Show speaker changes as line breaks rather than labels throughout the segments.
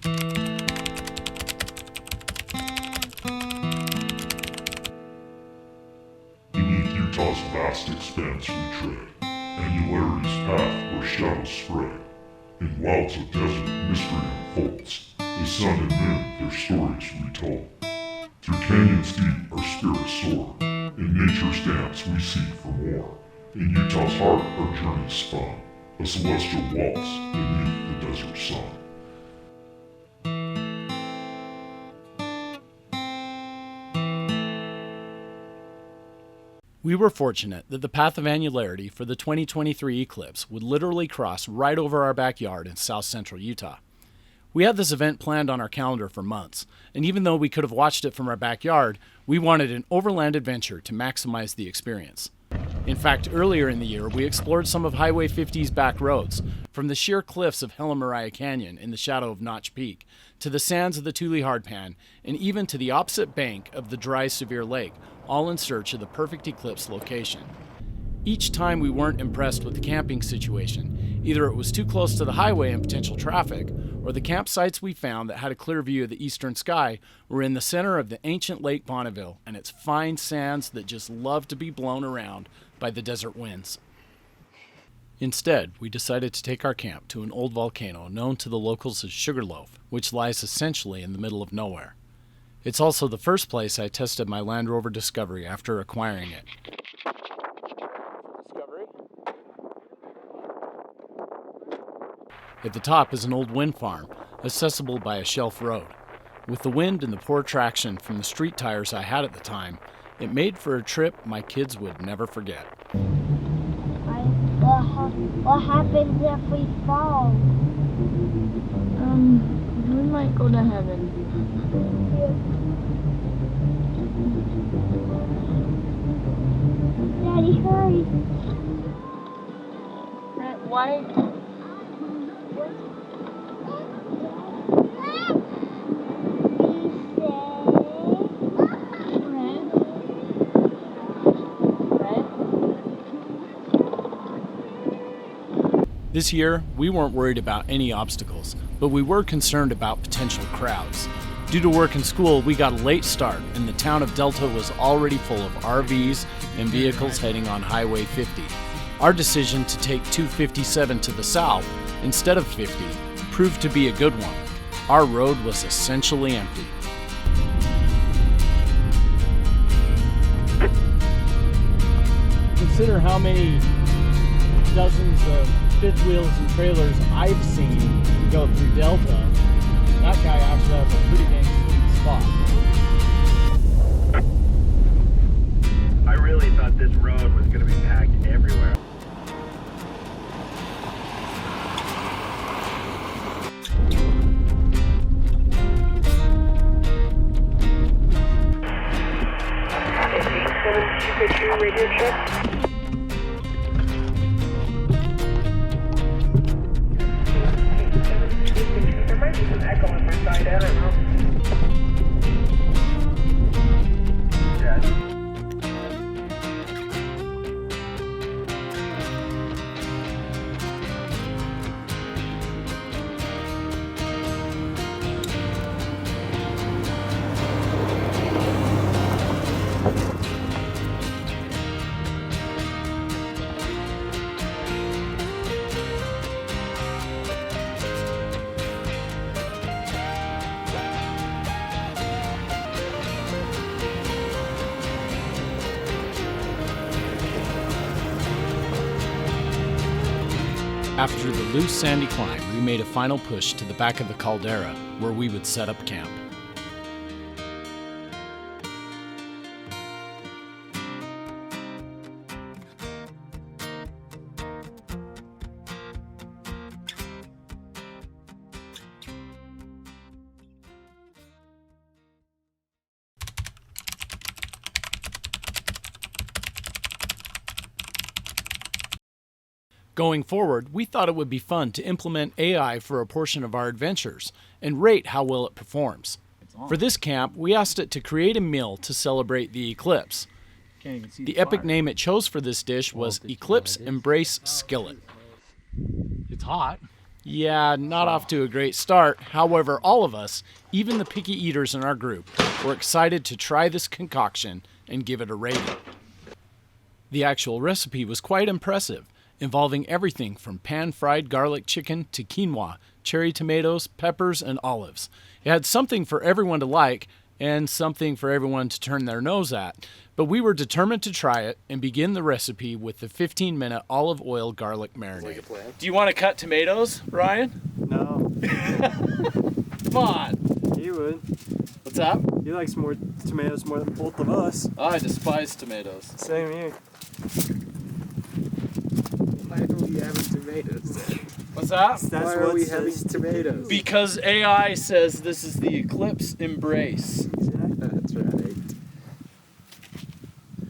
Beneath Utah's vast expanse we tread, Annularity's path where shadows spread. In wilds of desert, mystery unfolds. The sun and moon, their stories retold. Through canyons deep, our spirits soar. In nature's dance, we seek for more. In Utah's heart, our journey spun. A celestial waltz beneath the desert sun.
We were fortunate that the path of annularity for the 2023 eclipse would literally cross right over our backyard in south central Utah. We had this event planned on our calendar for months, and even though we could have watched it from our backyard, we wanted an overland adventure to maximize the experience. In fact, earlier in the year, we explored some of Highway 50's back roads, from the sheer cliffs of Hellemariah Canyon in the shadow of Notch Peak, to the sands of the Tule Hardpan, and even to the opposite bank of the dry Sevier Lake, all in search of the perfect eclipse location. Each time we weren't impressed with the camping situation. Either it was too close to the highway and potential traffic, or the campsites we found that had a clear view of the eastern sky were in the center of the ancient Lake Bonneville and its fine sands that just love to be blown around by the desert winds. Instead, we decided to take our camp to an old volcano known to the locals as Sugarloaf, which lies essentially in the middle of nowhere. It's also the first place I tested my Land Rover Discovery after acquiring it. At the top is an old wind farm, accessible by a shelf road. With the wind and the poor traction from the street tires I had at the time, it made for a trip my kids would never forget.
What happens if we fall?
We might go to heaven.
Daddy, hurry.
Why?
This year, we weren't worried about any obstacles, but we were concerned about potential crowds. Due to work and school, we got a late start, and the town of Delta was already full of RVs and vehicles heading on Highway 50. Our decision to take 257 to the south instead of 50 proved to be a good one. Our road was essentially empty. Consider how many dozens of fifth wheels and trailers I've seen go through Delta. That guy actually has a pretty dang sweet spot.
I really thought this road was going to be packed everywhere. Radio check. There might be some echo on my side, I don't know. Yeah.
After the loose sandy climb, we made a final push to the back of the caldera where we would set up camp. Going forward, we thought it would be fun to implement AI for a portion of our adventures and rate how well it performs. For this camp, we asked it to create a meal to celebrate the eclipse. The epic name it chose for this dish was Eclipse Embrace Skillet.
It's hot.
Yeah, not off to a great start. However, all of us, even the picky eaters in our group, were excited to try this concoction and give it a rating. The actual recipe was quite impressive, involving everything from pan-fried garlic chicken to quinoa, cherry tomatoes, peppers, and olives. It had something for everyone to like and something for everyone to turn their nose at, but we were determined to try it and begin the recipe with the 15-minute olive oil garlic marinade. Do you want to cut tomatoes, Ryan?
No.
Come on.
He would.
What's up?
He likes more tomatoes more than both of us.
I despise tomatoes.
Same here.
Why are we having tomatoes?
What's that?
That's
Why
what
are we
says
having tomatoes?
Because AI says this is the Eclipse Embrace.
That's right.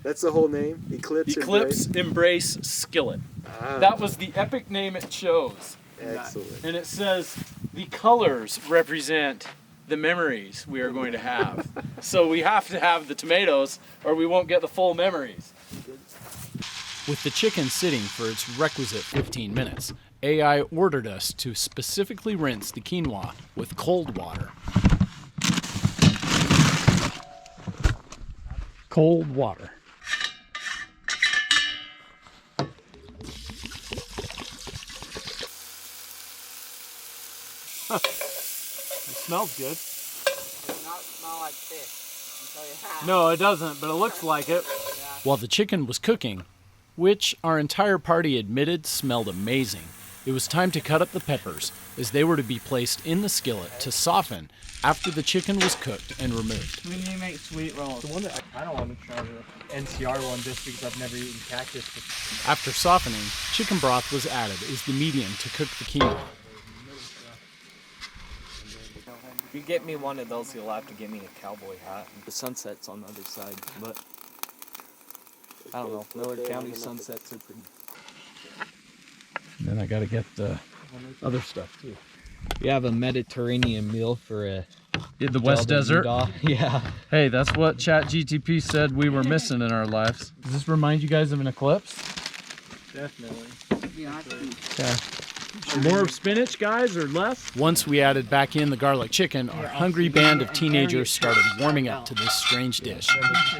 That's the whole name? Eclipse
Eclipse Embrace Skillet.
Ah,
That was the epic name it chose.
excellent.
And it says the colors represent the memories we are going to have. So we have to have the tomatoes or we won't get the full memories. With the chicken sitting for its requisite 15 minutes, AI ordered us to specifically rinse the quinoa with cold water. Cold water. It smells good.
It does not smell like fish. I can tell you that.
No, it doesn't, but it looks like it. While the chicken was cooking, which our entire party admitted smelled amazing, it was time to cut up the peppers, as they were to be placed in the skillet to soften after the chicken was cooked and removed.
We need to make sweet rolls.
The one that I don't want to try the NCR one just because I've never eaten cactus before.
After softening, chicken broth was added as the medium to cook the quinoa.
If you get me one of those, you'll have to get me a cowboy hat. The sunset's on the other side, but I don't know. Miller County sunsets are pretty.
Then I gotta get the other stuff too.
We have a Mediterranean meal for a
In the West Desert?
Yeah.
Hey, that's what ChatGTP said we were missing in our lives. Does this remind you guys of an eclipse?
Definitely.
Okay. More spinach, guys, or less? Once we added back in the garlic chicken, our hungry band of teenagers started warming up to this strange dish.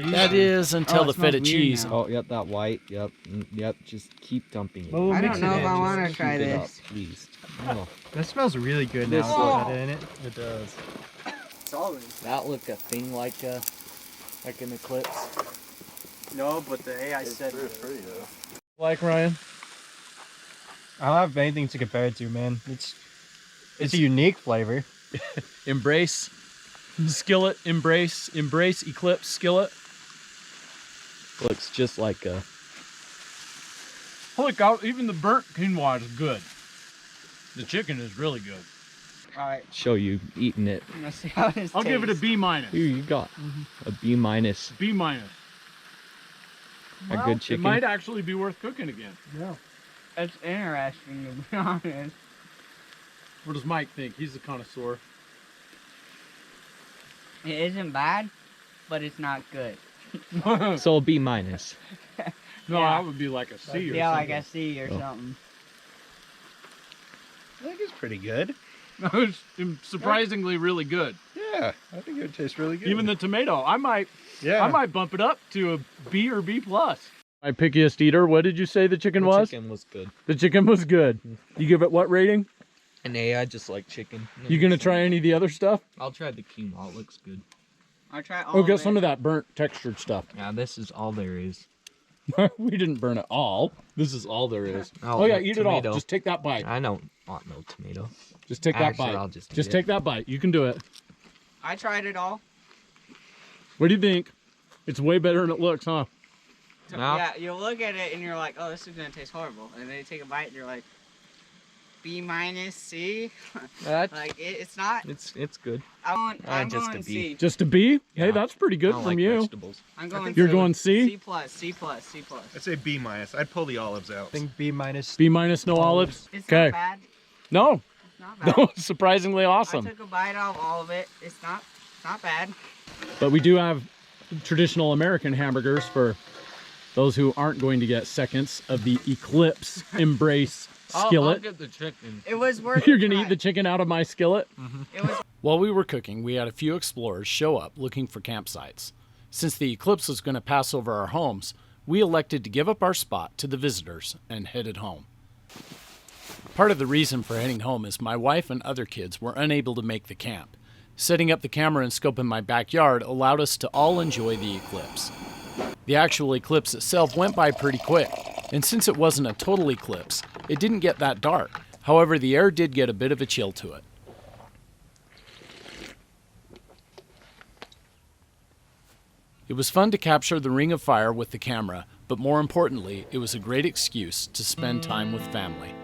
That is, until the feta cheese.
Oh, yep, that white. Yep, yep. Just keep dumping it.
I don't know if I want to try
Keep it
this.
up, please. Oh,
That smells really good
This
now.
one.
Got it in it. It does.
that look a thing like an eclipse.
No, but the AI said
Like, Ryan?
I don't have anything to compare it to, man. It's a unique flavor.
Embrace. Skillet, embrace, eclipse, skillet.
Looks just like a.
Holy cow, even the burnt quinoa is good. The chicken is really good.
Alright,
Show you eating it.
let's see how this
I'll give it a B minus.
Here you got a B minus.
B minus.
A good chicken.
It might actually be worth cooking again.
It's interesting, to be honest.
What does Mike think? He's a connoisseur.
It isn't bad, but it's not good.
So a B minus.
No,
Yeah.
that would be like a C or
Yeah, like
something.
a C or
Oh.
something.
I think it's pretty good.
It's surprisingly really good.
Yeah, I think it would taste really good.
Even the tomato, I might
yeah.
bump it up to a B or B plus. My pickiest eater, what did you say the chicken was?
Chicken was good.
The chicken was good. You give it what rating?
And I just like chicken.
You gonna try any of the other stuff?
I'll try the quinoa. It looks good.
I'll try all
Oh,
of
get
it.
some of that burnt textured stuff.
Yeah, this is all there is.
We didn't burn it all. This is all there is.
Oh,
Oh yeah,
the
eat it all.
tomato.
Just take that bite.
I don't want no tomato.
Just take that
Actually,
bite.
I'll just eat
Just
it.
take that bite. You can do it.
I tried it all.
What do you think? It's way better than it looks, huh?
So,
No.
yeah, you look at it and you're like, oh, this is gonna taste horrible. And then you take a bite and you're like, B minus, C.
That's
Like it's not.
it's good.
I'm
just
going
a B.
C.
Just a B? Hey,
Yeah.
that's pretty
I
good
don't
from
like
you.
vegetables.
I'm going.
You're
C.
going C?
C plus, C plus, C plus.
I'd say B minus. I'd pull the olives out.
I think B minus.
B minus, no olives?
It's
Okay.
not bad.
No.
It's not bad.
No, surprisingly awesome.
I took a bite out of all of it. It's not bad.
But we do have traditional American hamburgers for those who aren't going to get seconds of the Eclipse Embrace skillet.
I'll get the chicken.
It was worth
You're
a
gonna
try.
eat the chicken out of my skillet?
It was
While we were cooking, we had a few explorers show up looking for campsites. Since the eclipse was going to pass over our homes, we elected to give up our spot to the visitors and headed home. Part of the reason for heading home is my wife and other kids were unable to make the camp. Setting up the camera and scope in my backyard allowed us to all enjoy the eclipse. The actual eclipse itself went by pretty quick, and since it wasn't a total eclipse, it didn't get that dark. However, the air did get a bit of a chill to it. It was fun to capture the ring of fire with the camera, but more importantly, it was a great excuse to spend time with family.